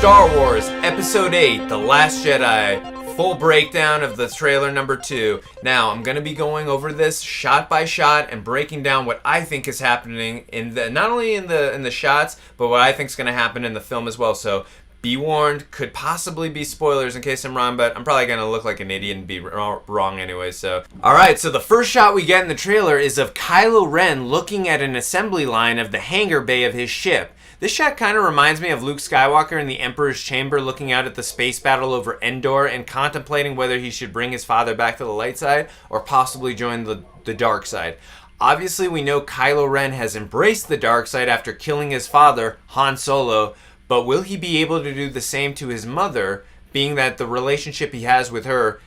Star Wars Episode 8, The Last Jedi, full breakdown of the trailer number 2. Now, I'm going to be going over this shot by shot and breaking down what I think is happening in the, not only in the shots, but what I think is going to happen in the film as well. So, be warned, could possibly be spoilers in case I'm wrong, but I'm probably going to look like an idiot and be wrong anyway, so. Alright, so the first shot we get in the trailer is of Kylo Ren looking at an assembly line of the hangar bay of his ship. This shot kind of reminds me of Luke Skywalker in the Emperor's Chamber looking out at the space battle over Endor and contemplating whether he should bring his father back to the light side or possibly join the dark side. Obviously, we know Kylo Ren has embraced the dark side after killing his father, Han Solo, but will he be able to do the same to his mother, being that the relationship he has with her,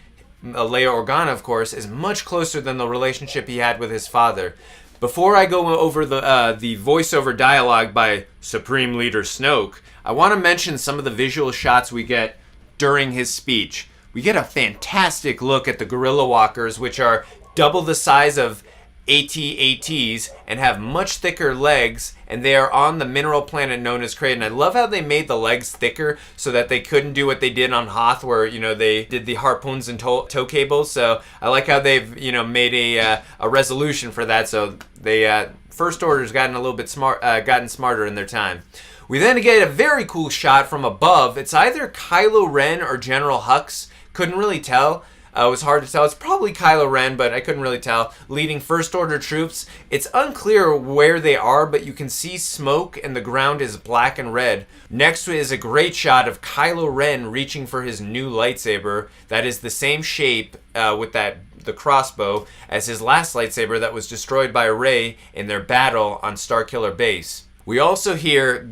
Leia Organa of course, is much closer than the relationship he had with his father. Before I go over the voiceover dialogue by Supreme Leader Snoke, I want to mention some of the visual shots we get during his speech. We get a fantastic look at the gorilla walkers, which are double the size of AT-ATs and have much thicker legs, and they are on the mineral planet known as Kraden. I love how they made the legs thicker so that they couldn't do what they did on Hoth, where, you know, they did the harpoons and tow cables. So I like how they've, you know, made a resolution for that. So they First Order's gotten a little bit gotten smarter in their time. We then get a very cool shot from above. It's either Kylo Ren or General Hux. Couldn't really tell. It was hard to tell. It's probably Kylo Ren, but I couldn't really tell. Leading First Order troops. It's unclear where they are, but you can see smoke and the ground is black and red. Next is a great shot of Kylo Ren reaching for his new lightsaber that is the same shape with the crossbow as his last lightsaber that was destroyed by Rey in their battle on Starkiller Base. We also hear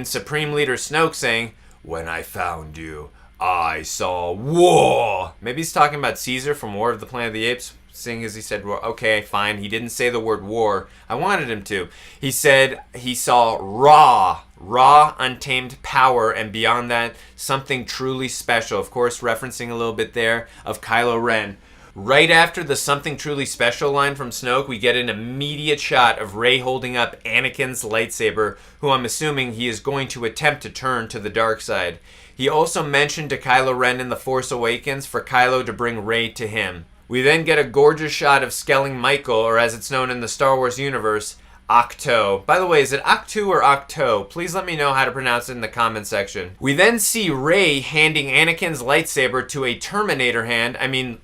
Supreme Leader Snoke saying, "When I found you, I saw war." Maybe he's talking about Caesar from War of the Planet of the Apes, seeing as he said war. Okay, fine. He didn't say the word war. I wanted him to. He said he saw raw, untamed power, and beyond that, something truly special. Of course, referencing a little bit there of Kylo Ren. Right after the something truly special line from Snoke, we get an immediate shot of Rey holding up Anakin's lightsaber, who I'm assuming he is going to attempt to turn to the dark side. He also mentioned to Kylo Ren in The Force Awakens for Kylo to bring Rey to him. We then get a gorgeous shot of Skelling Michael, or as it's known in the Star Wars universe, Octo. By the way, is it Octo or Octo? Please let me know how to pronounce it in the comment section. We then see Rey handing Anakin's lightsaber to a Terminator hand,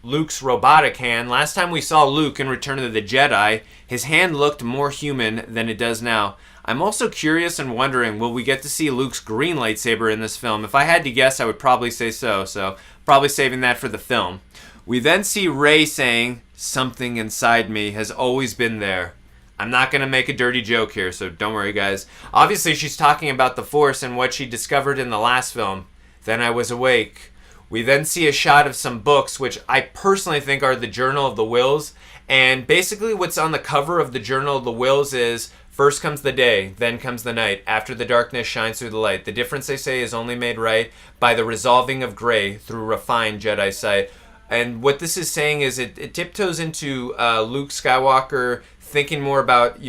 Luke's robotic hand. Last time we saw Luke in Return of the Jedi, his hand looked more human than it does now. I'm also curious and wondering, will we get to see Luke's green lightsaber in this film? If I had to guess, I would probably say so probably saving that for the film. We then see Rey saying, "Something inside me has always been there." I'm not going to make a dirty joke here, so don't worry, guys. Obviously, she's talking about the Force and what she discovered in the last film. Then I was awake. We then see a shot of some books, which I personally think are the Journal of the Wills. And basically what's on the cover of the Journal of the Wills is, first comes the day, then comes the night. After the darkness shines through the light. The difference, they say, is only made right by the resolving of gray through refined Jedi sight. And what this is saying is it tiptoes into Luke Skywalker thinking more about,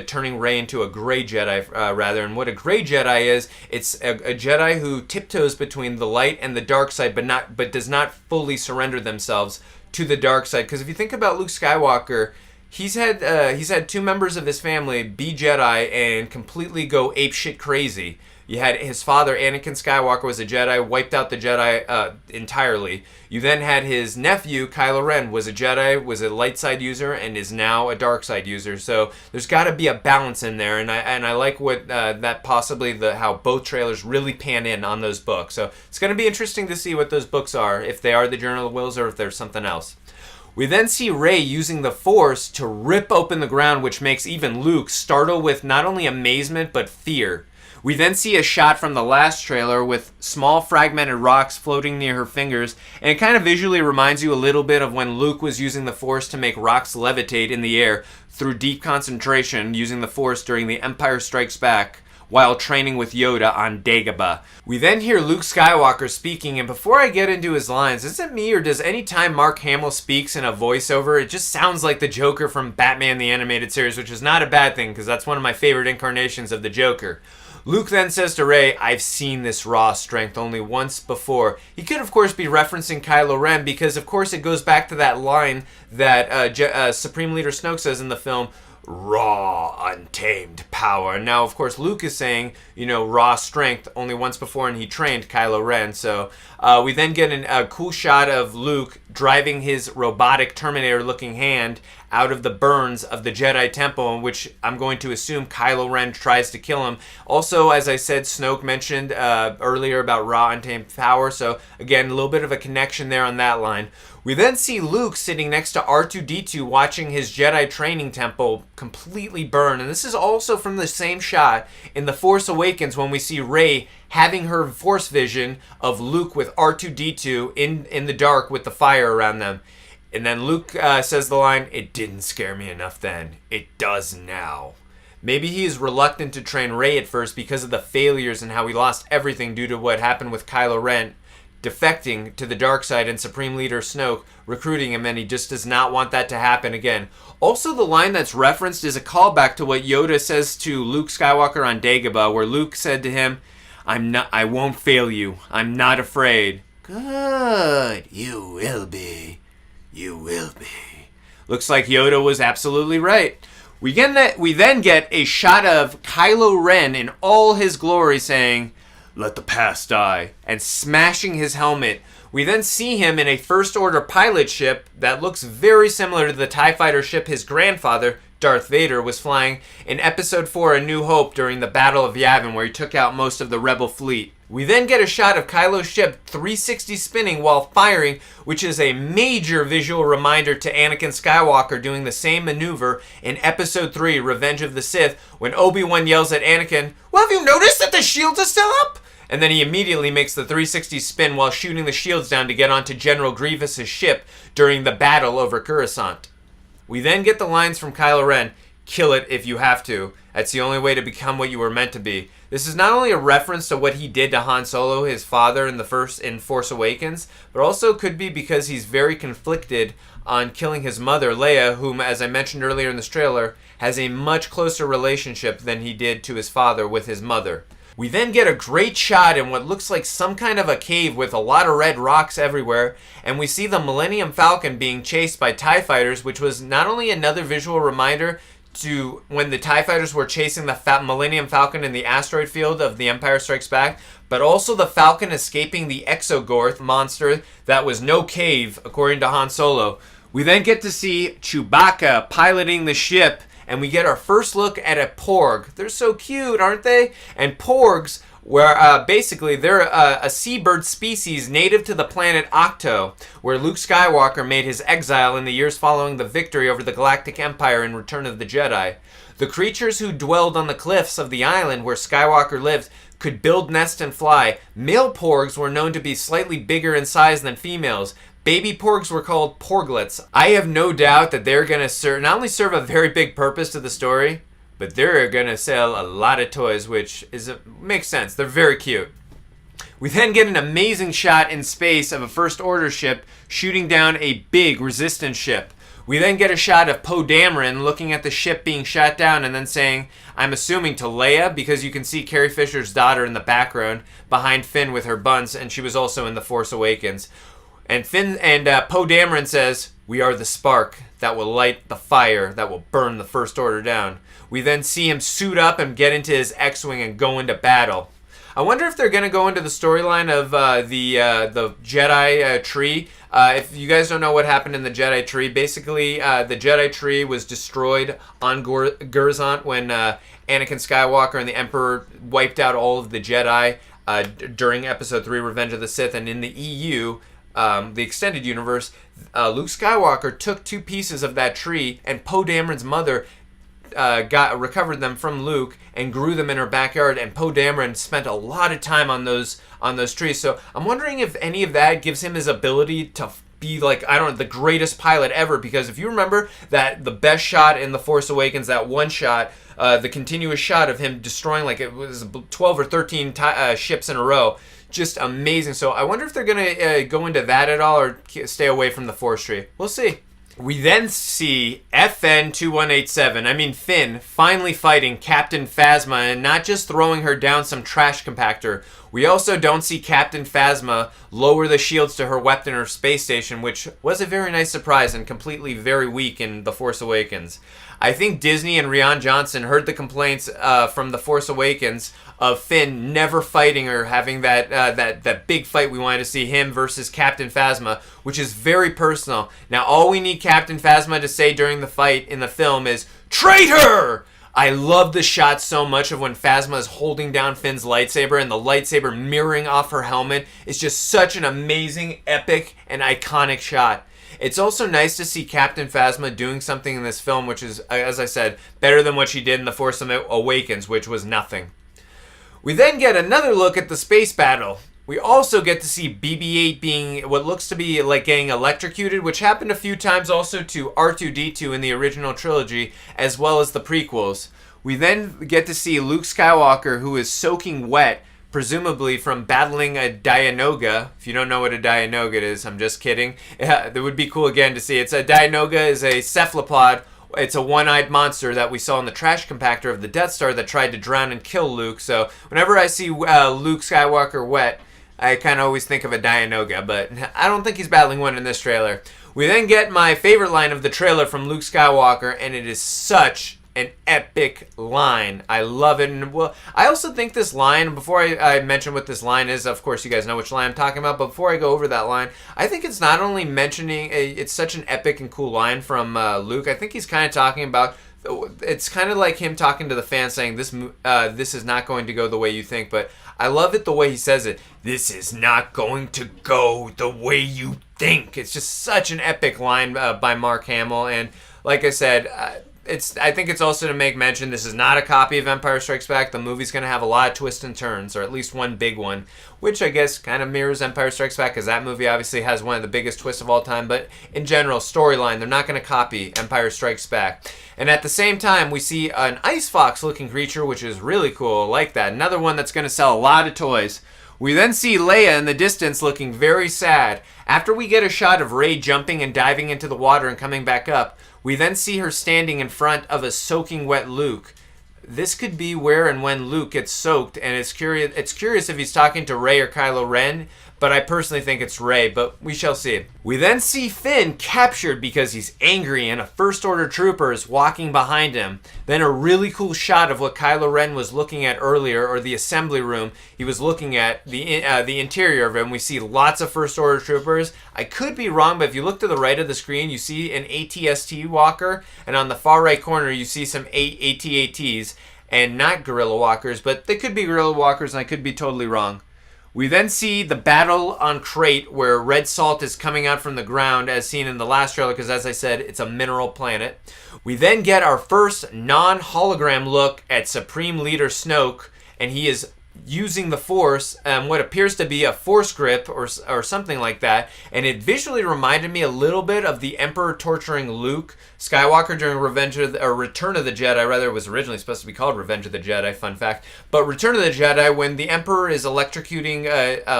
turning Rey into a gray Jedi, rather. And what a gray Jedi is, it's a Jedi who tiptoes between the light and the dark side, but does not fully surrender themselves to the dark side. Because if you think about Luke Skywalker, he's had two members of his family be Jedi and completely go apeshit crazy. You had his father, Anakin Skywalker, was a Jedi, wiped out the Jedi entirely. You then had his nephew, Kylo Ren, was a Jedi, was a light side user, and is now a dark side user. So there's got to be a balance in there, and I like what that possibly how both trailers really pan in on those books. So it's going to be interesting to see what those books are, if they are the Journal of Wills or if there's something else. We then see Rey using the Force to rip open the ground, which makes even Luke startle with not only amazement but fear. We then see a shot from the last trailer with small fragmented rocks floating near her fingers, and it kind of visually reminds you a little bit of when Luke was using the Force to make rocks levitate in the air through deep concentration using the Force during The Empire Strikes Back while training with Yoda on Dagobah. We then hear Luke Skywalker speaking, and before I get into his lines, is it me or does any time Mark Hamill speaks in a voiceover, it just sounds like the Joker from Batman the Animated Series, which is not a bad thing because that's one of my favorite incarnations of the Joker. Luke then says to Rey, I've seen this raw strength only once before. He could, of course, be referencing Kylo Ren because, of course, it goes back to that line that Supreme Leader Snoke says in the film, raw, untamed power. Now, of course, Luke is saying, raw strength only once before, and he trained Kylo Ren. So we then get a cool shot of Luke driving his robotic Terminator-looking hand out of the burns of the Jedi Temple, in which I'm going to assume Kylo Ren tries to kill him. Also, as I said, Snoke mentioned earlier about raw, untamed power. So, again, a little bit of a connection there on that line. We then see Luke sitting next to R2-D2 watching his Jedi training temple completely burn. And this is also from the same shot in The Force Awakens when we see Rey having her Force vision of Luke with R2-D2 in the dark with the fire around them. And then Luke says the line, it didn't scare me enough then. It does now. Maybe he is reluctant to train Rey at first because of the failures and how he lost everything due to what happened with Kylo Ren defecting to the dark side and Supreme Leader Snoke recruiting him, and he just does not want that to happen again. Also, the line that's referenced is a callback to what Yoda says to Luke Skywalker on Dagobah, where Luke said to him, I won't fail you. I'm not afraid. Good. You will be. You will be. Looks like Yoda was absolutely right. We then get a shot of Kylo Ren in all his glory saying, let the past die, and smashing his helmet. We then see him in a First Order pilot ship that looks very similar to the TIE fighter ship his grandfather, Darth Vader, was flying in Episode 4 A New Hope during the Battle of Yavin, where he took out most of the Rebel fleet. We then get a shot of Kylo's ship 360 spinning while firing, which is a major visual reminder to Anakin Skywalker doing the same maneuver in Episode 3 Revenge of the Sith, when Obi-Wan yells at Anakin, well, have you noticed that the shields are still up? And then he immediately makes the 360 spin while shooting the shields down to get onto General Grievous's ship during the battle over Coruscant. We then get the lines from Kylo Ren, kill it if you have to. That's the only way to become what you were meant to be. This is not only a reference to what he did to Han Solo, his father, in Force Awakens, but also could be because he's very conflicted on killing his mother, Leia, whom, as I mentioned earlier in this trailer, has a much closer relationship than he did to his father with his mother. We then get a great shot in what looks like some kind of a cave with a lot of red rocks everywhere, and we see the Millennium Falcon being chased by TIE fighters, which was not only another visual reminder to when the TIE fighters were chasing the Millennium Falcon in the asteroid field of The Empire Strikes Back, but also the Falcon escaping the Exogorth monster that was no cave, according to Han Solo. We then get to see Chewbacca piloting the ship, and we get our first look at a Porg. They're so cute, aren't they? And Porgs, where basically they're a seabird species native to the planet Octo, where Luke Skywalker made his exile in the years following the victory over the Galactic Empire in Return of the Jedi. The creatures who dwelled on the cliffs of the island where Skywalker lived could build nests and fly. Male Porgs were known to be slightly bigger in size than females. Baby Porgs were called Porglets. I have no doubt that they're going to not only serve a very big purpose to the story, but they're going to sell a lot of toys, which makes sense. They're very cute. We then get an amazing shot in space of a First Order ship shooting down a big Resistance ship. We then get a shot of Poe Dameron looking at the ship being shot down and then saying, I'm assuming to Leia, because you can see Carrie Fisher's daughter in the background behind Finn with her buns, and she was also in The Force Awakens. And Poe Dameron says, we are the spark that will light the fire that will burn the First Order down. We then see him suit up and get into his X-Wing and go into battle. I wonder if they're going to go into the storyline of the Jedi tree. If you guys don't know what happened in the Jedi tree, basically the Jedi tree was destroyed on Coruscant when Anakin Skywalker and the Emperor wiped out all of the Jedi during Episode 3, Revenge of the Sith, and in the EU, the extended universe, Luke Skywalker took two pieces of that tree, and Poe Dameron's mother recovered them from Luke and grew them in her backyard, and Poe Dameron spent a lot of time on those trees. So I'm wondering if any of that gives him his ability to be like, I don't know, the greatest pilot ever, because if you remember that the best shot in The Force Awakens, that one shot, the continuous shot of him destroying like it was 12 or 13 ships in a row, just amazing. So I wonder if they're going to go into that at all or stay away from the Force tree. We'll see. We then see Finn, finally fighting Captain Phasma and not just throwing her down some trash compactor. We also don't see Captain Phasma lower the shields to her weapon or space station, which was a very nice surprise and completely very weak in The Force Awakens. I think Disney and Rian Johnson heard the complaints from The Force Awakens of Finn never fighting or having that big fight we wanted to see him versus Captain Phasma, which is very personal. Now, all we need Captain Phasma to say during the fight in the film is, "Traitor!" I love the shot so much of when Phasma is holding down Finn's lightsaber and the lightsaber mirroring off her helmet. It's just such an amazing, epic, and iconic shot. It's also nice to see Captain Phasma doing something in this film which is, as I said, better than what she did in The Force Awakens, which was nothing. We then get another look at the space battle. We also get to see BB-8 being what looks to be like getting electrocuted, which happened a few times also to R2-D2 in the original trilogy, as well as the prequels. We then get to see Luke Skywalker, who is soaking wet, presumably from battling a Dianoga. If you don't know what a Dianoga is, I'm just kidding. That would be cool again to see. A Dianoga is a cephalopod. It's a one-eyed monster that we saw in the trash compactor of the Death Star that tried to drown and kill Luke. So whenever I see Luke Skywalker wet, I kind of always think of a Dianoga, but I don't think he's battling one in this trailer. We then get my favorite line of the trailer from Luke Skywalker, and it is such an epic line. I love it. And well, I also think this line, before I mention what this line is, of course you guys know which line I'm talking about, but before I go over that line, I think it's not only mentioning, it's such an epic and cool line from Luke, I think he's kind of talking about, it's kind of like him talking to the fans saying, this is not going to go the way you think, but I love it the way he says it. This is not going to go the way you think. It's just such an epic line by Mark Hamill, and like I said, I think it's also to make mention this is not a copy of Empire Strikes Back. The movie's going to have a lot of twists and turns, or at least one big one, which I guess kind of mirrors Empire Strikes Back, because that movie obviously has one of the biggest twists of all time. But in general, storyline, they're not going to copy Empire Strikes Back. And at the same time, we see an ice fox looking creature, which is really cool. I like that. Another one that's going to sell a lot of toys. We then see Leia in the distance looking very sad. After we get a shot of Rey jumping and diving into the water and coming back up, we then see her standing in front of a soaking wet Luke. This could be where and when Luke gets soaked, and it's curious if he's talking to Rey or Kylo Ren, but I personally think it's Rey, but we shall see. We then see Finn captured because he's angry and a First Order trooper is walking behind him. Then a really cool shot of what Kylo Ren was looking at earlier, or the assembly room. He was looking at the interior of it, and we see lots of First Order troopers. I could be wrong, but if you look to the right of the screen, you see an AT-ST walker, and on the far right corner, you see some AT-ATs, and not guerrilla walkers, but they could be guerrilla walkers, and I could be totally wrong. We then see the battle on Crate, where red salt is coming out from the ground, as seen in the last trailer, because as I said, it's a mineral planet. We then get our first non-hologram look at Supreme Leader Snoke, and he is using the Force, what appears to be a Force grip or something like that, and it visually reminded me a little bit of the Emperor torturing Luke Skywalker during Return of the Jedi. Rather, it was originally supposed to be called Revenge of the Jedi, fun fact. But Return of the Jedi, when the Emperor is electrocuting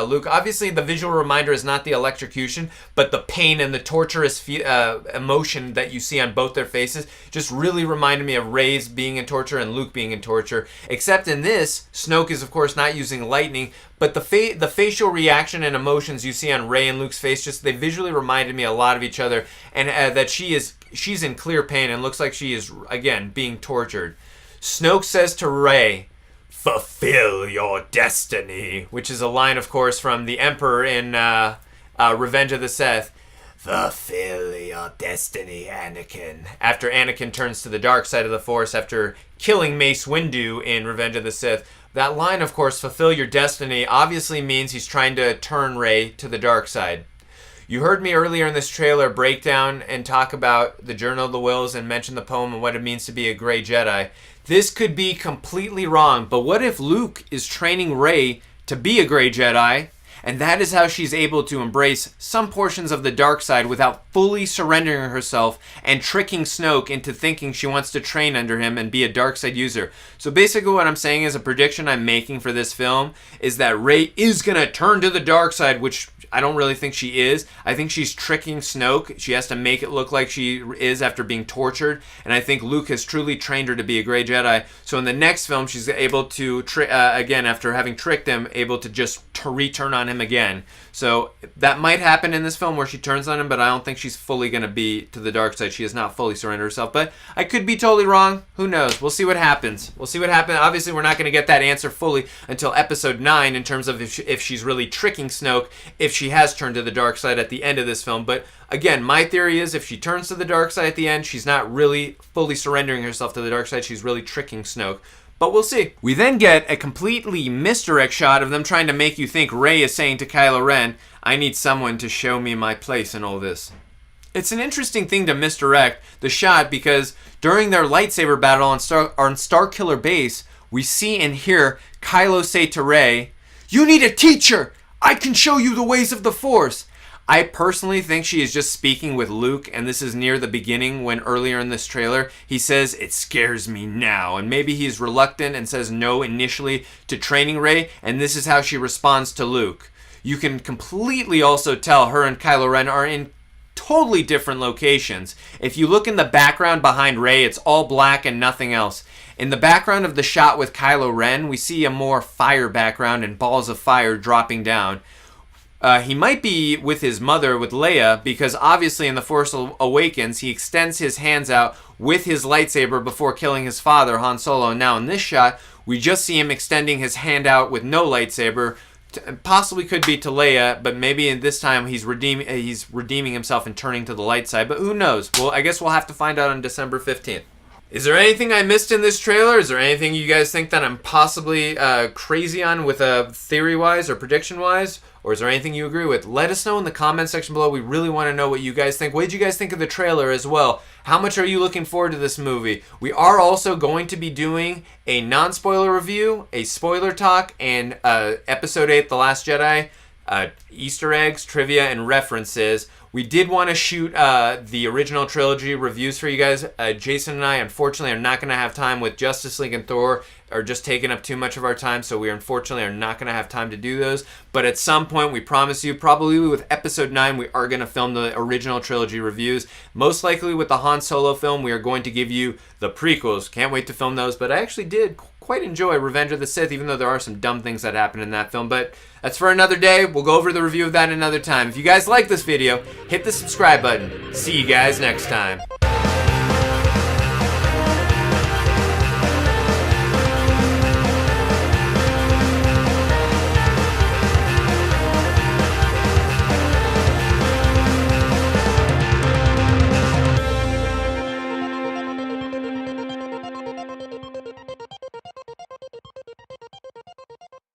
Luke, obviously the visual reminder is not the electrocution, but the pain and the torturous emotion that you see on both their faces just really reminded me of Rey's being in torture and Luke being in torture. Except in this, Snoke is of course not using lightning, but the facial reaction and emotions you see on Rey and Luke's face, just they visually reminded me a lot of each other, and that she's in clear pain and looks like she is again being tortured. Snoke says to Rey, "Fulfill your destiny," which is a line, of course, from the Emperor in Revenge of the Sith. Fulfill your destiny, Anakin. After Anakin turns to the dark side of the Force after killing Mace Windu in Revenge of the Sith. That line, of course, fulfill your destiny, obviously means he's trying to turn Rey to the dark side. You heard me earlier in this trailer break down and talk about the Journal of the Wills and mention the poem and what it means to be a Grey Jedi. This could be completely wrong, but what if Luke is training Rey to be a Grey Jedi, and that is how she's able to embrace some portions of the dark side without fully surrendering herself and tricking Snoke into thinking she wants to train under him and be a dark side user. So basically what I'm saying is a prediction I'm making for this film is that Rey is going to turn to the dark side, which I don't really think she is. I think she's tricking Snoke. She has to make it look like she is after being tortured. And I think Luke has truly trained her to be a Grey Jedi. So in the next film, she's able to, again, after having tricked him, able to just return on him again. So that might happen in this film where she turns on him, but I don't think she's fully going to be to the dark side. She has not fully surrendered herself. But I could be totally wrong. Who knows? We'll see what happens. We'll see what happens. Obviously, we're not going to get that answer fully until episode 9 in terms of if she's really tricking Snoke, if she has turned to the dark side at the end of this film. But again, my theory is if she turns to the dark side at the end, she's not really fully surrendering herself to the dark side. She's really tricking Snoke. But we'll see. We then get a completely misdirect shot of them trying to make you think Rey is saying to Kylo Ren, I need someone to show me my place in all this. It's an interesting thing to misdirect the shot because during their lightsaber battle on Starkiller Base, we see and hear Kylo say to Rey, you need a teacher! I can show you the ways of the Force! I personally think she is just speaking with Luke, and this is near the beginning when earlier in this trailer he says, it scares me now, and maybe he's reluctant and says no initially to training Rey, and this is how she responds to Luke. You can completely also tell her and Kylo Ren are in totally different locations. If you look in the background behind Rey, it's all black and nothing else. In the background of the shot with Kylo Ren, we see a more fire background and balls of fire dropping down. He might be with his mother, with Leia, because obviously in The Force Awakens, he extends his hands out with his lightsaber before killing his father, Han Solo. Now in this shot, we just see him extending his hand out with no lightsaber. Possibly could be to Leia, but maybe in this time he's redeeming himself and turning to the light side. But who knows? Well, I guess we'll have to find out on December 15th. Is there anything I missed in this trailer? Is there anything you guys think that I'm possibly crazy on with theory-wise or prediction-wise? Or is there anything you agree with? Let us know in the comment section below. We really want to know what you guys think. What did you guys think of the trailer as well? How much are you looking forward to this movie? We are also going to be doing a non-spoiler review, a spoiler talk, and Episode 8, The Last Jedi, Easter eggs, trivia, and references. We did want to shoot the original trilogy reviews for you guys. Jason and I, unfortunately, are not going to have time with Justice League and Thor, are just taking up too much of our time, so we unfortunately are not going to have time to do those. But at some point, we promise you, probably with Episode 9, we are going to film the original trilogy reviews. Most likely with the Han Solo film, we are going to give you the prequels. Can't wait to film those, but I actually did quite enjoy Revenge of the Sith, even though there are some dumb things that happen in that film. But that's for another day. We'll go over the review of that another time. If you guys like this video, hit the subscribe button. See you guys next time.